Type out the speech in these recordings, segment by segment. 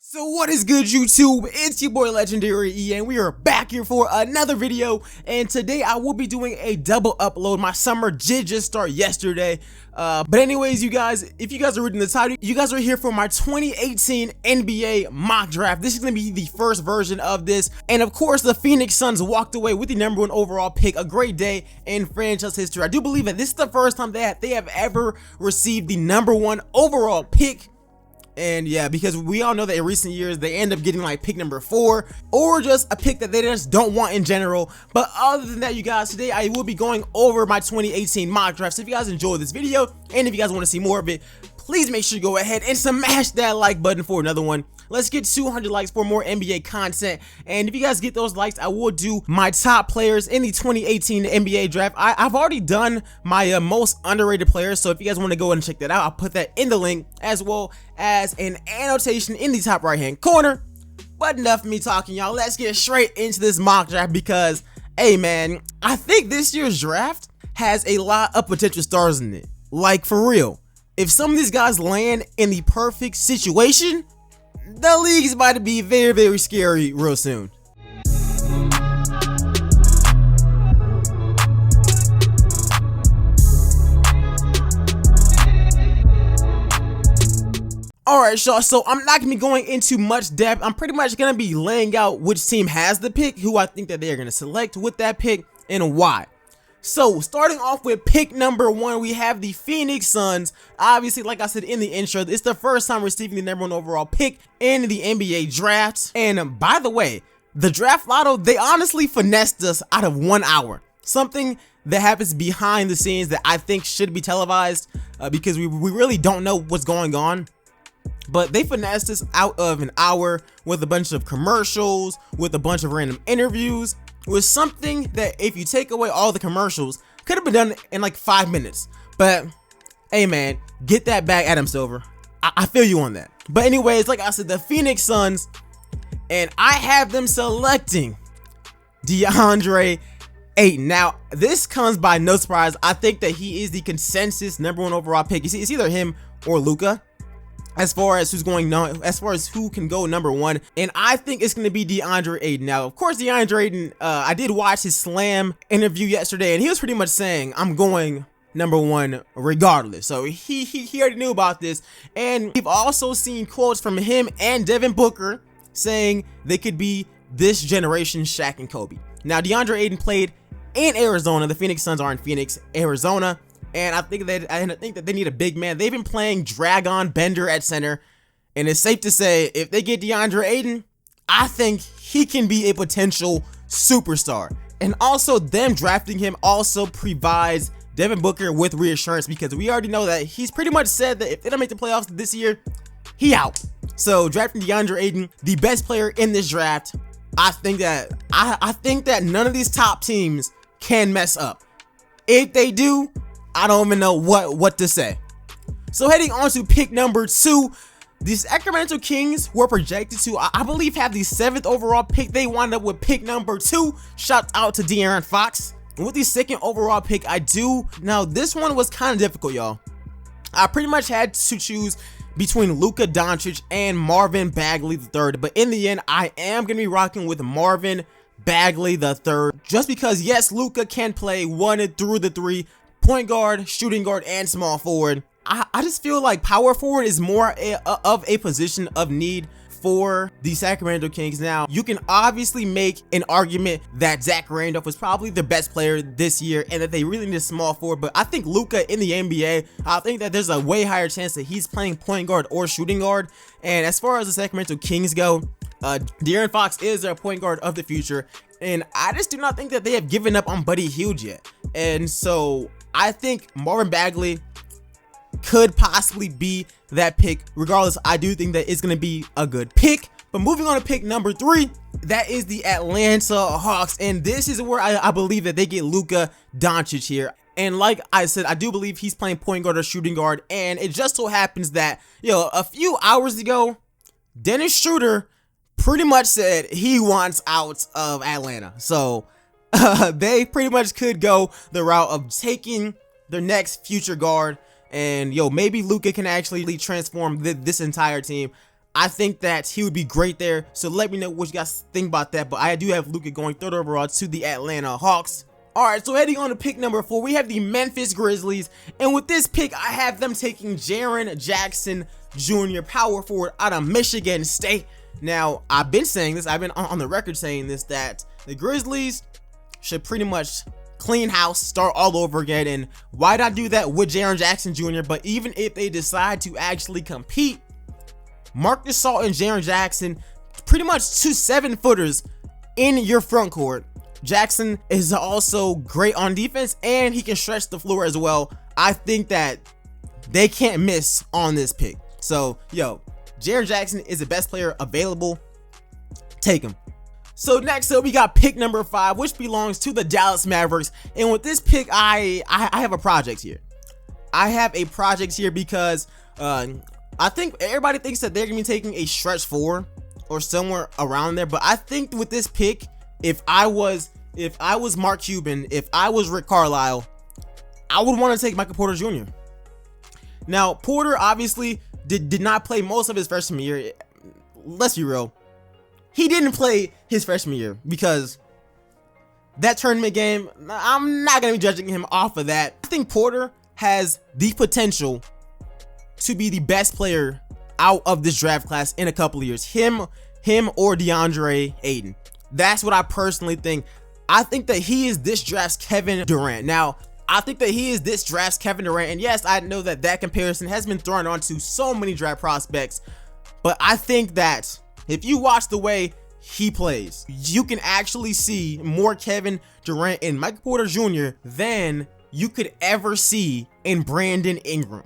So what is good, YouTube? It's your boy LegendaryEA, and we are back here for another video. And today I will be doing a double upload. My summer did just start yesterday. But anyways, you guys, if you guys are reading the title, you guys are here for my 2018 NBA mock draft. This is going to be the first version of this. And of course, the Phoenix Suns walked away with the #1 overall pick. A great day in franchise history. I do believe that this is the first time they have ever received the #1 overall pick. And yeah, because we all know that in recent years they end up getting like pick number 4 or just a pick that they just don't want in general. But other than that, you guys, today I will be going over my 2018 mock draft. So if you guys enjoyed this video and if you guys want to see more of it, please make sure you go ahead and smash that like button for another one. Let's get 200 likes for more NBA content. And if you guys get those likes, I will do my top players in the 2018 NBA draft. I've already done my most underrated players. So if you guys want to go ahead and check that out, I'll put that in the link as well as an annotation in the top right hand corner. But enough of me talking, y'all. Let's get straight into this mock draft because, hey man, I think this year's draft has a lot of potential stars in it. Like, for real. If some of these guys land in the perfect situation, the league is about to be very, very scary real soon. Alright, y'all, so I'm not going to be going into much depth. I'm pretty much going to be laying out which team has the pick, who I think that they are going to select with that pick, and why. So, starting off with pick number 1, we have the Phoenix Suns. Obviously, like I said in the intro, it's the first time receiving the #1 overall pick in the NBA draft. And by the way, the draft lotto, they honestly finessed us out of 1 hour. Something that happens behind the scenes that I think should be televised because we really don't know what's going on. But they finessed us out of an hour with a bunch of commercials, with a bunch of random interviews. It was something that, if you take away all the commercials, could have been done in like 5 minutes. But hey man, get that back, Adam Silver. I feel you on that. But anyways, like I said, the Phoenix Suns, and I have them selecting Deandre Ayton. Now, this comes by no surprise. I think that he is the consensus #1 overall pick. You see, it's either him or Luka as far as who can go #1, and I think it's going to be Deandre Ayton. Now, of course, Deandre Ayton, I did watch his Slam interview yesterday, and he was pretty much saying, I'm going #1 regardless. So he already knew about this, and we've also seen quotes from him and Devin Booker saying they could be this generation's Shaq and Kobe. Now, Deandre Ayton played in Arizona. The Phoenix Suns are in Phoenix, Arizona. And I think that they need a big man. They've been playing Dragon Bender at center, and it's safe to say if they get Deandre Ayton, I think he can be a potential superstar. And also, them drafting him also provides Devin Booker with reassurance because we already know that he's pretty much said that if they don't make the playoffs this year, he out. So drafting Deandre Ayton, the best player in this draft, I think that none of these top teams can mess up. If they do, I don't even know what to say. So heading on to pick number 2, the Sacramento Kings were projected to, I believe, have the 7th overall pick. They wound up with pick number 2. Shout out to De'Aaron Fox. And with the 2nd overall pick, now this one was kind of difficult, y'all. I pretty much had to choose between Luka Doncic and Marvin Bagley III. But in the end, I am going to be rocking with Marvin Bagley III. Just because, yes, Luka can play 1 through the 3. Point guard, shooting guard, and small forward. I just feel like power forward is more of a position of need for the Sacramento Kings. Now, you can obviously make an argument that Zach Randolph was probably the best player this year and that they really need a small forward, but I think Luka in the NBA, I think that there's a way higher chance that he's playing point guard or shooting guard. And as far as the Sacramento Kings go, De'Aaron Fox is their point guard of the future, and I just do not think that they have given up on Buddy Hield yet. And so I think Marvin Bagley could possibly be that pick. Regardless, I do think that it's going to be a good pick. But moving on to pick number 3, that is the Atlanta Hawks. And this is where I believe that they get Luka Doncic here. And like I said, I do believe he's playing point guard or shooting guard. And it just so happens that, a few hours ago, Dennis Schroeder pretty much said he wants out of Atlanta. So they pretty much could go the route of taking their next future guard, and maybe Luka can actually transform this entire team. I think that he would be great there. So let me know what you guys think about that. But I do have Luka going 3rd overall to the Atlanta Hawks. Alright, so heading on to pick number 4, we have the Memphis Grizzlies. And with this pick, I have them taking Jaren Jackson Jr., power forward out of Michigan State. Now, I've been saying this, I've been on the record saying this, that the Grizzlies should pretty much clean house, start all over again. And why not do that with Jaren Jackson Jr.? But even if they decide to actually compete, Marcus Gasol and Jaren Jackson, pretty much 2 7-footers in your front court. Jackson is also great on defense and he can stretch the floor as well. I think that they can't miss on this pick. So, yo, Jaren Jackson is the best player available. Take him. So next up, we got pick number 5, which belongs to the Dallas Mavericks. And with this pick, I have a project here. I have a project here because I think everybody thinks that they're gonna be taking a stretch 4 or somewhere around there. But I think with this pick, if I was Mark Cuban, if I was Rick Carlisle, I would want to take Michael Porter Jr. Now, Porter obviously did not play most of his freshman year. Let's be real. He didn't play his freshman year because that tournament game, I'm not going to be judging him off of that. I think Porter has the potential to be the best player out of this draft class in a couple of years. Him or Deandre Ayton. That's what I personally think. I think that he is this draft's Kevin Durant. Now, I think that he is this draft's Kevin Durant. And yes, I know that that comparison has been thrown onto so many draft prospects. But I think that if you watch the way he plays, you can actually see more Kevin Durant and Michael Porter Jr. than you could ever see in Brandon Ingram.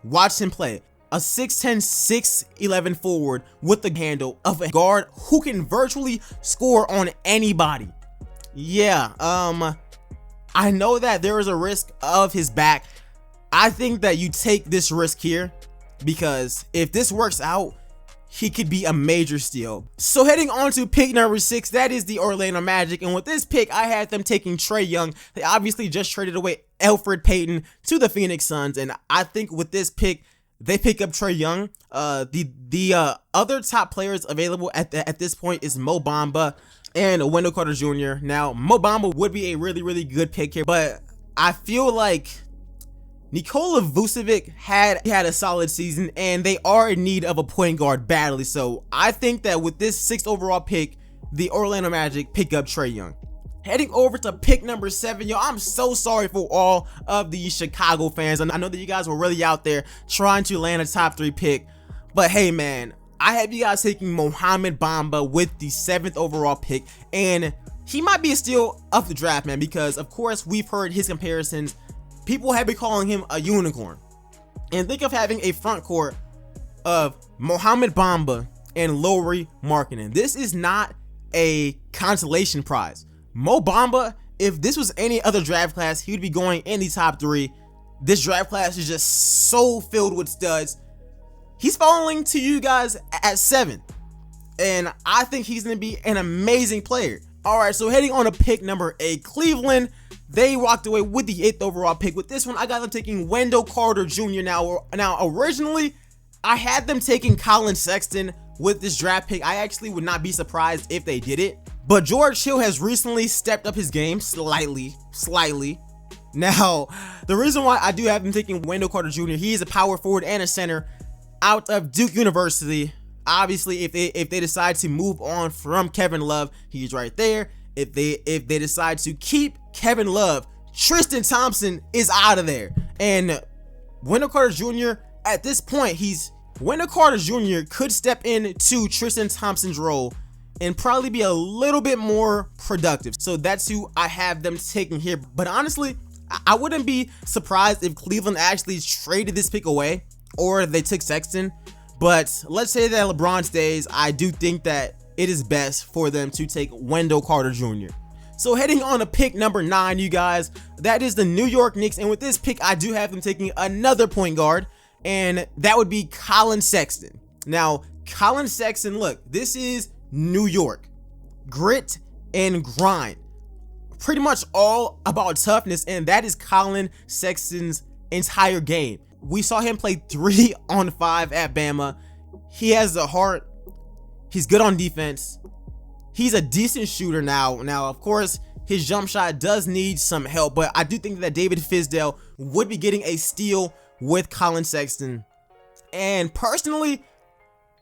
Watch him play. A 6'10", 6'11" forward with the handle of a guard who can virtually score on anybody. Yeah, I know that there is a risk of his back. I think that you take this risk here because if this works out, he could be a major steal. So heading on to pick number 6, that is the Orlando Magic. And with this pick, I had them taking Trae Young. They obviously just traded away Elfrid Payton to the Phoenix Suns. And I think with this pick, they pick up Trae Young. The other top players available at this point is Mo Bamba and Wendell Carter Jr. Now, Mo Bamba would be a really, really good pick here, but I feel like Nikola Vucevic had a solid season, and they are in need of a point guard badly. So I think that with this 6th overall pick, the Orlando Magic pick up Trae Young. Heading over to pick number 7, yo, I'm so sorry for all of the Chicago fans. And I know that you guys were really out there trying to land a top 3 pick. But hey, man, I have you guys taking Mohamed Bamba with the 7th overall pick. And he might be a steal of the draft, man, because, of course, we've heard his comparisons. People have been calling him a unicorn. And think of having a front court of Mohamed Bamba and Lauri Markkanen. This is not a consolation prize. Mo Bamba, if this was any other draft class, he would be going in the top 3. This draft class is just so filled with studs. He's falling to you guys at 7. And I think he's going to be an amazing player. Alright, so heading on to pick number 8, Cleveland. They walked away with the 8th overall pick. With this one, I got them taking Wendell Carter Jr. Now, originally, I had them taking Colin Sexton with this draft pick. I actually would not be surprised if they did it. But George Hill has recently stepped up his game slightly. Now, the reason why I do have him taking Wendell Carter Jr., he is a power forward and a center out of Duke University. Obviously, if they decide to move on from Kevin Love, he's right there. If they decide to keep Kevin Love, Tristan Thompson is out of there. And Wendell Carter Jr., at this point, Wendell Carter Jr. could step into Tristan Thompson's role and probably be a little bit more productive. So that's who I have them taking here. But honestly, I wouldn't be surprised if Cleveland actually traded this pick away or they took Sexton. But let's say that LeBron stays, I do think that it is best for them to take Wendell Carter Jr. So heading on to pick number 9, you guys, that is the New York Knicks. And with this pick, I do have them taking another point guard, and that would be Colin Sexton. Now, Colin Sexton, look, this is New York. Grit and grind. Pretty much all about toughness, and that is Colin Sexton's entire game. We saw him play 3-on-5 at Bama. He has the heart. He's good on defense. He's a decent shooter now. Now, of course, his jump shot does need some help, but I do think that David Fizdale would be getting a steal with Collin Sexton. And personally,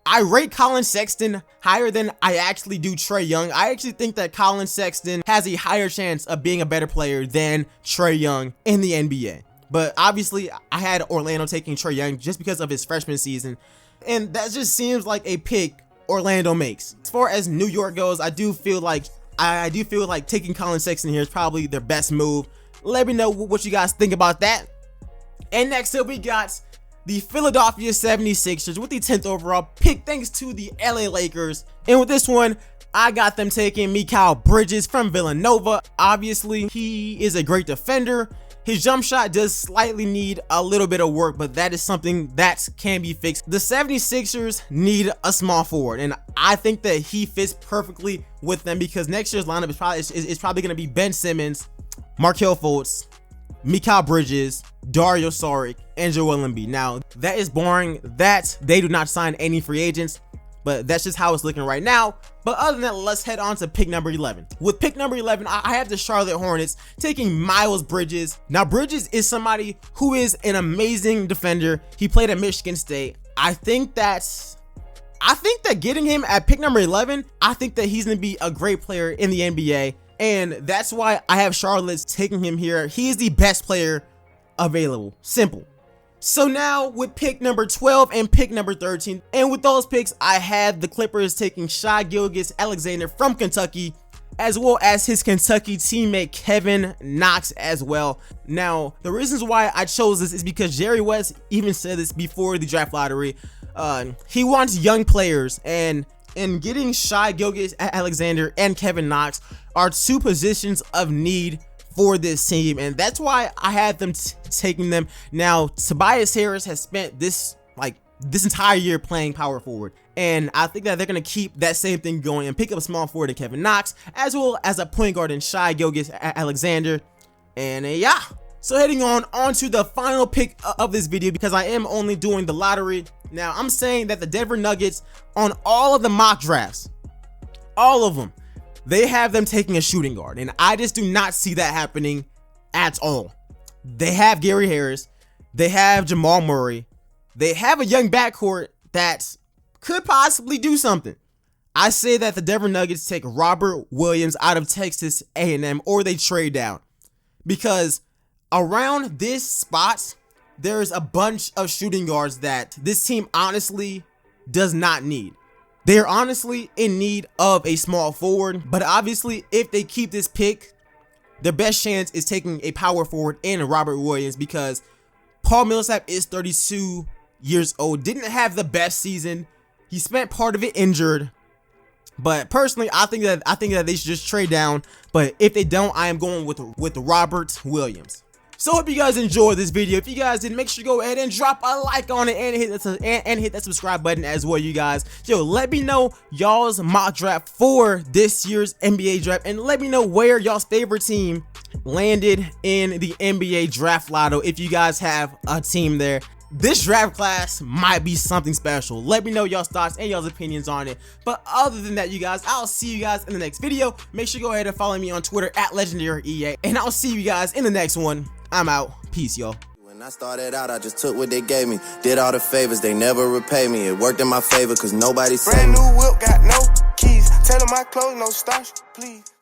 I rate Collin Sexton higher than I actually do Trae Young. I actually think that Collin Sexton has a higher chance of being a better player than Trae Young in the NBA. But obviously, I had Orlando taking Trae Young just because of his freshman season. And that just seems like a pick Orlando makes. As far as New York goes, I do feel like taking Collin Sexton here is probably their best move. Let me know what you guys think about that. And next up, we got the Philadelphia 76ers with the 10th overall pick, thanks to the LA Lakers. And with this one, I got them taking Mikal Bridges from Villanova. Obviously, he is a great defender. His jump shot does slightly need a little bit of work, but that is something that can be fixed. The 76ers need a small forward, and I think that he fits perfectly with them because next year's lineup is probably going to be Ben Simmons, Markelle Fultz, Mikal Bridges, Dario Saric, and Joel Embiid. Now, that is boring that they do not sign any free agents, but that's just how it's looking right now. But other than that, let's head on to pick number 11. With pick number 11, I have the Charlotte Hornets taking Miles Bridges. Now, Bridges is somebody who is an amazing defender. He played at Michigan State. I think that getting him at pick number 11, I think that he's going to be a great player in the NBA. And that's why I have Charlotte taking him here. He is the best player available. Simple. So now with pick number 12 and pick number 13, and with those picks, I had the Clippers taking Shai Gilgeous-Alexander from Kentucky, as well as his Kentucky teammate Kevin Knox as well. Now, the reasons why I chose this is because Jerry West even said this before the draft lottery. He wants young players, and getting Shai Gilgeous-Alexander and Kevin Knox are two positions of need for this team, and that's why I had them taking them. Now, Tobias Harris has spent this entire year playing power forward, and I think that they're going to keep that same thing going and pick up a small forward in Kevin Knox, as well as a point guard in Shai Gilgeous-Alexander. And yeah, so heading on to the final pick of this video, because I am only doing the lottery. Now, I'm saying that the Denver Nuggets, on all of the mock drafts, all of them, they have them taking a shooting guard, and I just do not see that happening at all. They have Gary Harris, they have Jamal Murray, they have a young backcourt that could possibly do something. I say that the Denver Nuggets take Robert Williams out of Texas A&M, or they trade down, because around this spot, there's a bunch of shooting guards that this team honestly does not need. They're honestly in need of a small forward, but obviously if they keep this pick, their best chance is taking a power forward in Robert Williams, because Paul Millsap is 32 years old, didn't have the best season. He spent part of it injured, but personally, I think that they should just trade down. But if they don't, I am going with Robert Williams. So hope you guys enjoyed this video. If you guys did, make sure you go ahead and drop a like on it and hit that subscribe button as well, you guys. Yo, let me know y'all's mock draft for this year's NBA draft, and let me know where y'all's favorite team landed in the NBA draft lotto if you guys have a team there. This draft class might be something special. Let me know y'all's thoughts and y'all's opinions on it. But other than that, you guys, I'll see you guys in the next video. Make sure you go ahead and follow me on Twitter at LegendaryEA, and I'll see you guys in the next one. I'm out. Peace, y'all. When I started out, I just took what they gave me. Did all the favors, they never repay me. It worked in my favor, cause nobody said. Brand new whip, got no keys. Tell them my clothes, no starch, please.